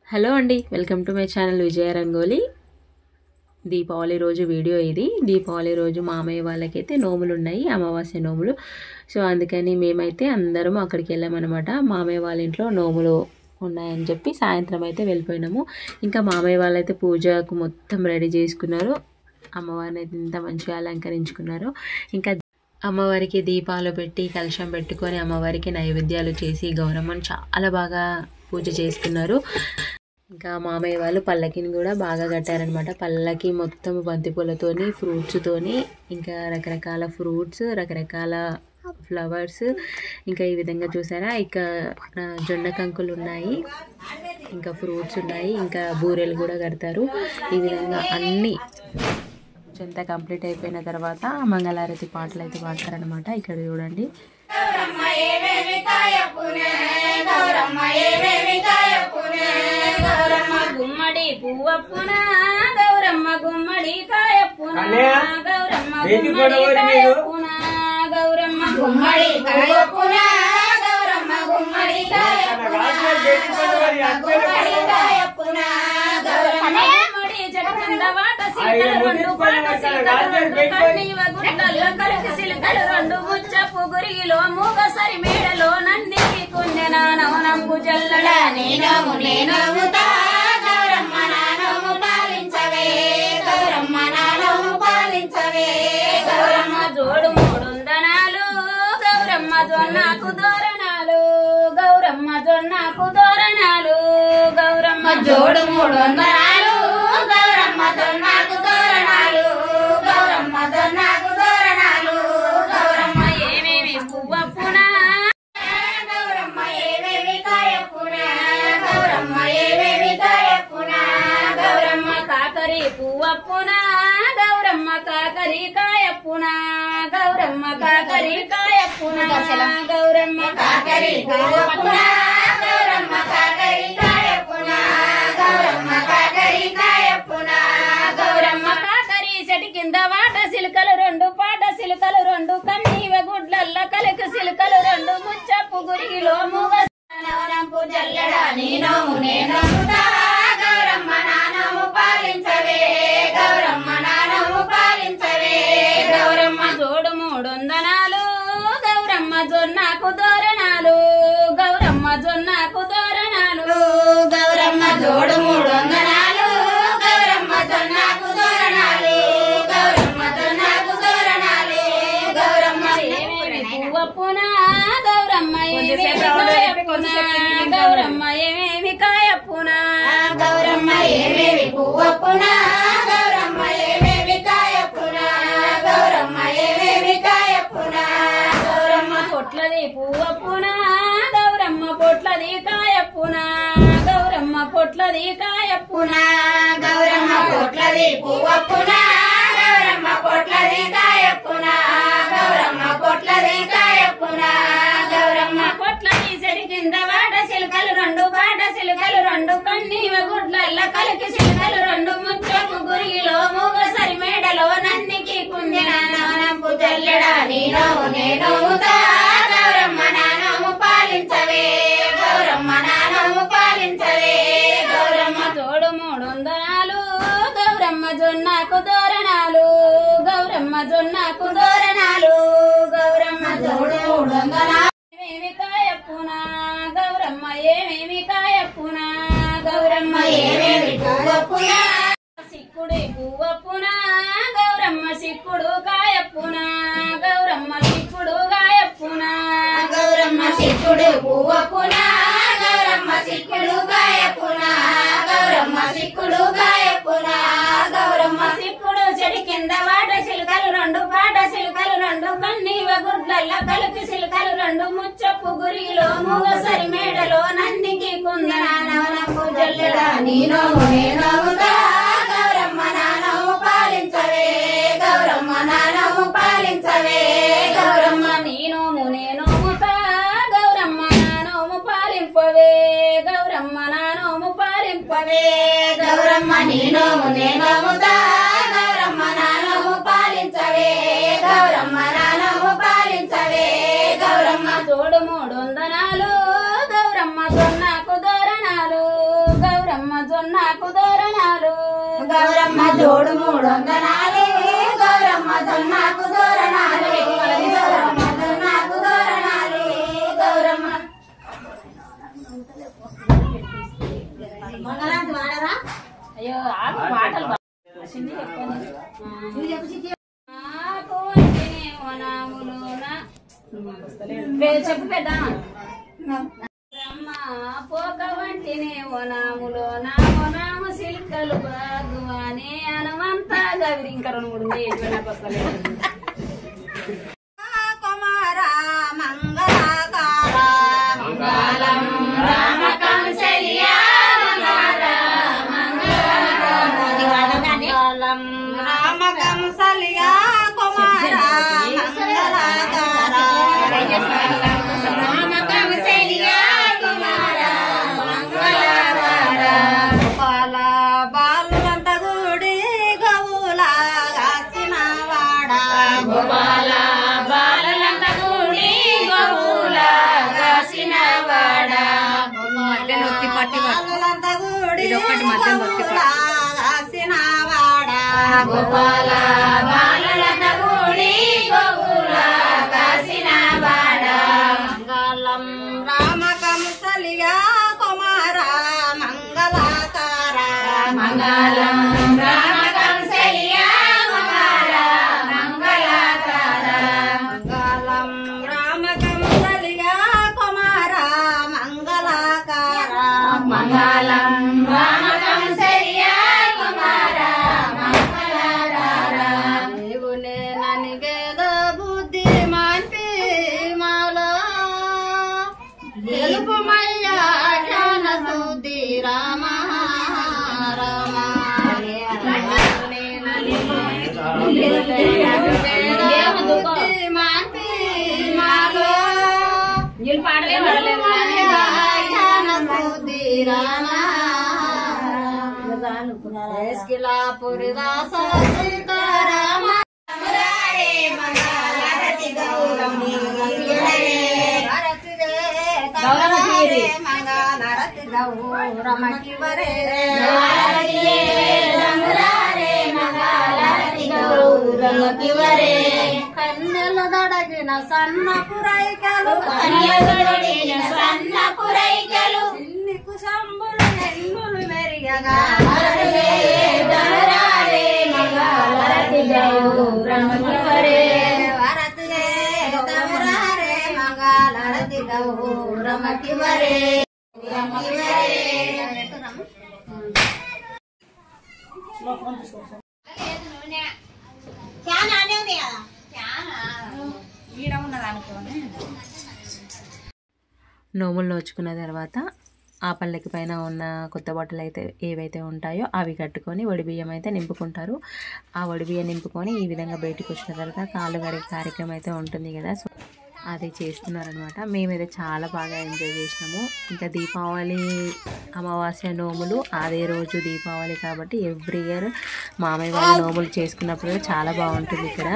Hello అండి, welcome to my channel విజయ రంగోలి. దీపావళి రోజు video ఇది. దీపావళి రోజు మామయ్య వాళ్ళకైతే నోములు ఉన్నాయి, అమావాస్య నోములు. సో అందుకని మేమైతే అందరం అక్కడికి వెళ్ళామన్నమాట. మామయ్య వాళ్ళ ఇంట్లో నోములు ఉన్నాయని చెప్పి సాయంత్రం అయితే వెళ్ళిపోయినాము. ఇంకా మామయ్య వాళ్ళైతే పూజకు మొత్తం రెడీ చేసుకున్నారు. అమ్మవారిని అయితే ఇంత మంచిగా అలంకరించుకున్నారు. ఇంకా అమ్మవారికి దీపాలు పెట్టి కలశం పెట్టుకొని అమ్మవారికి నైవేద్యాలు చేసి గౌరమ్మను చాలా బాగా పూజ చేస్తున్నారు. ఇంకా మామయ్య వాళ్ళు పల్లకిని కూడా బాగా కట్టారనమాట. పల్లకి మొత్తం బంతిపూలతోని, ఫ్రూట్స్తోని, ఇంకా రకరకాల ఫ్రూట్స్, రకరకాల ఫ్లవర్స్, ఇంకా ఈ విధంగా చూసారా. ఇక జొన్న కంకులు ఉన్నాయి, ఇంకా ఫ్రూట్స్ ఉన్నాయి, ఇంకా బూరెలు కూడా కడతారు. ఈ విధంగా అన్నీ అంతా కంప్లీట్ అయిపోయిన తర్వాత మంగళారతి పాటలు అయితే పాడతారనమాట. ఇక్కడ చూడండి. గుమ్మడి పువ్వప్పున గౌరమ్మ గుమ్మడి కాయప్పున గౌరమ్మ గుమ్మడి కాయప్పున గౌరమ్మ గుమ్మడి కాయప్పున గౌరమ్మ గుమ్మడి కాయప్పున గౌరమ్మ గుమ్మడి జగంద వాట సిలకలు రెండు పాట సిలకలు రెండు కన్నీవ గుడ్డల్లో కలిసి సిలకలు రెండు ముచ్చపు గురిలో మూగ సరి మేడలో నంది కుంజన నవనంబు జల్లడ నేనము నేనవుతా గౌరమ్మ నానము పాలించవే గౌరమ్మ నానము పాలించవే గౌరమ్మ జోడు మూడుందనాలు గౌరమ్మ జొన్నకు దోరణాలు గౌరమ్మ జొన్నకు దోరణాలు గౌరమ్మ జోడు మూడుందనాలు గౌరమ్మ జొన్నకు దోరణాలు గౌరమ్మ జొన్నకు దోరణాలు గౌరమ్మ ఏమేమి పువ్వప్పున గౌరమ్మ ఏమేమి కాయప్పున గౌరమ్మ ఏమేమి కాయప్పున గౌరమ్మ కాకరి పువ్వప్పున గౌరమ్మ కాకరి కాయప్పున గౌరమ్మ కాకరి కాయప్పున గౌరమ్మ కాకరి పువ్వప్పున గౌరమ్మ కాకరి కాయప్పున గౌరమ్మ కాకరి కాయప్పున గౌరమ్మ కాకరి చెటి కింద వాట సిలుకలు రెండు పాట సిలుకలు రెండు కన్నీవ గుడ్లల్ల కలికి సిలుకలు రెండు ముచ్చపు గురిలో మూగ నవనంపు జల్లడ నీనము నేనముతా గౌరమ్మ నానము పాలించవే గౌరమ్మ నానము పాలించవే గౌరమ్మ జోడు మూడొందనాలు గౌరమ్మ జొన్నకు దోరణాలు గౌరమ్మ జొన్నకు దోరణాలు గౌరమ్మ జోడు మూడొందనాలు గౌరమ్మ జొన్నకు దోరణాలు గౌరమ్మ జొన్నకు దోరణాలు గౌరమ్మ ఏమేమి పువ్వప్పున గౌరమ్మ ఏమేమి కాయప్పున గౌరమ్మ ఏమేమి కాయప్పున గౌరమ్మ ఏమేమి పువ్వప్పున గౌరమ్మ ఏమేమి కాయప్పున గౌరమ్మ ఏమేమి కాయప్పున గౌరమ్మ పొట్లది పువ్వప్పున గౌరమ్మ పొట్లది కాయప్పున గౌరమ్మ పొట్లది కాయప్పున గౌరమ్మ పొట్లది పువ్వప్పున గౌరమ్మ పొట్లది కాయప్పున గౌరమ్మ పొట్లది కాయప్పున గౌరమ్మ పొట్లది చెడి కింద వాట సిలుకలు రెండు పాట సిలుకలు రెండు కన్నీవ గుడ్లల్ల కలికి సిలుకలు రెండు ముచ్చపు గురిలో మూగ సరి మేడలో నందికి కుంజన నవనంపు జల్లెడ నీనము నేనవుతా గౌరమ్మ నానము పాలించవే గౌరమ్మ నానము పాలించవే గౌరమ్మ తోడు మూడొందనాలు గౌరమ్మ జొన్నకు దోరణాలు గౌరమ్మ జొన్నకు దోరణాలు గౌరమ్మ తోడు మూడొందనాలు ఏమేమి కాయప్పున గౌరమ్మ ఏమేమి కాయప్పున గౌరమ్మ ఏమేమి పువ్వప్పున సిక్కుడి పువ్వప్పున గౌరమ్మ సిక్కుడు కాయప్పున గౌరమ్మ సిక్కుడు కాయప్పున గౌరమ్మ సిక్కుడు పువ్వప్పున గౌరమ్మ సిక్కుడు కాయప్పున గౌరమ్మ సిక్కుడు కాయప్పున గౌరమ్మ సిక్కుడు చెడి కింద వాట సిలుకలు రెండు పాట సిలుకలు రెండు కన్నీవ గుడ్లల్ల కలిపి సిలుకలు రెండు ముచ్చపు గురిలో మూగ సరి మేడలో నందికి కుందన నవనంపు జల్లెడ నీనము నేనవుతా గౌరమ్మ నానము పాలించవే గౌరమ్మ నానము పాలించవే గౌరమ్మ నీనోము నేనోముతా గౌరమ్మ నానోము పాలింపవే గౌరమ్మ నానోము పాలింపవే గౌరమ్మ నీనోము నేనోముతా గౌరమ్మ నానోము పాలించవే గౌరమ్మ నానోము పాలించవే గౌరమ్మ తోడు మూడొందనాలు గౌరమ్మ జొన్నకు దోరణాలు గౌరమ్మ జొన్నకు దోరణాలు గౌరమ్మ జోడు 3 వందనాలు గౌరమ్మ జొన్నకు దోరణాలు గౌరమ్మ జొన్నకు దోరణాలు గౌరమ్మ మంగళాంతి వాడరా అయ్యో ఆగు పాటలు చెప్పు పెద్ద పోక వంటినే ఓనాములోన ఓనాము సిల్కలు బాగువానే అనవంతా గవిరి ఇంకా 2 3 నాకు వస్తలేదు కుమారా మంగళాకారా మంగళం రామ కంసలియా మంగళం రామ కంసలియా కుమారా మంగళాకారా రామ కంసలియా కుమారా మంగళాకారా గోపాల బాలులంత గుడి గవుల గాసిన వాడా గోపాల బాలులంత గుడి గవుల గాసిన వాడా నొక్కి పట్టి బాలులంత గుడి గాసిన వాడా గోపాల బాలులంత గుడి గవుల గాసిన వాడా మంగళం రామ కంసలియా కుమారా మంగళాకారా మంగళం రామ కంసలియా కుమారా మంగళాకారా మంగళం రామ కంసలియా కుమారా మంగళాకారా మంగళం రామ కంసలియా కుమారా మంగళాకారా నీవునే ననిగేదో బుద్ధి మాన్పి మాలో తెలుపుమయ్యా జ్ఞాన బుద్ధి రామ రామ బుద్ధి మాన్పి మాలో జ్ఞాన బుద్ధి రామ పురి దాస సీతారామ మురారే మంగళారతి గౌరమ్మ మంగళారతి గౌరమ్మకి వరే మంగళారతి వరే కన్యల దొడగిన సన్న పురైకలు సన్న పురైకలు ఇన్ని కుశంబులు ఎన్నులు మెరియగా మంగళారతి గౌరమ్మకి వరే వరతి గౌరారే మంగళారతి గౌరమ్మకి వరే నోములు నోచుకున్న తర్వాత ఆ పల్లెకి పైన ఉన్న కొత్త బట్టలు అయితే ఏవైతే ఉంటాయో అవి కట్టుకొని వడిబియ్యం అయితే నింపుకుంటారు. ఆ వడిబియ్యం నింపుకొని ఈ విధంగా బయటకు వచ్చిన తర్వాత కాళ్ళు కడిగే కార్యక్రమం అయితే ఉంటుంది కదా, సో అది చేస్తున్నారనమాట. మేమైతే చాలా బాగా ఎంజాయ్ చేసినాము. ఇంకా దీపావళి అమావాస్య నోములు అదే రోజు దీపావళి కాబట్టి ఎవ్రీ ఇయర్ మామయ్య వాళ్ళు నోములు చేసుకున్నప్పుడు చాలా బాగుంటుంది ఇక్కడ.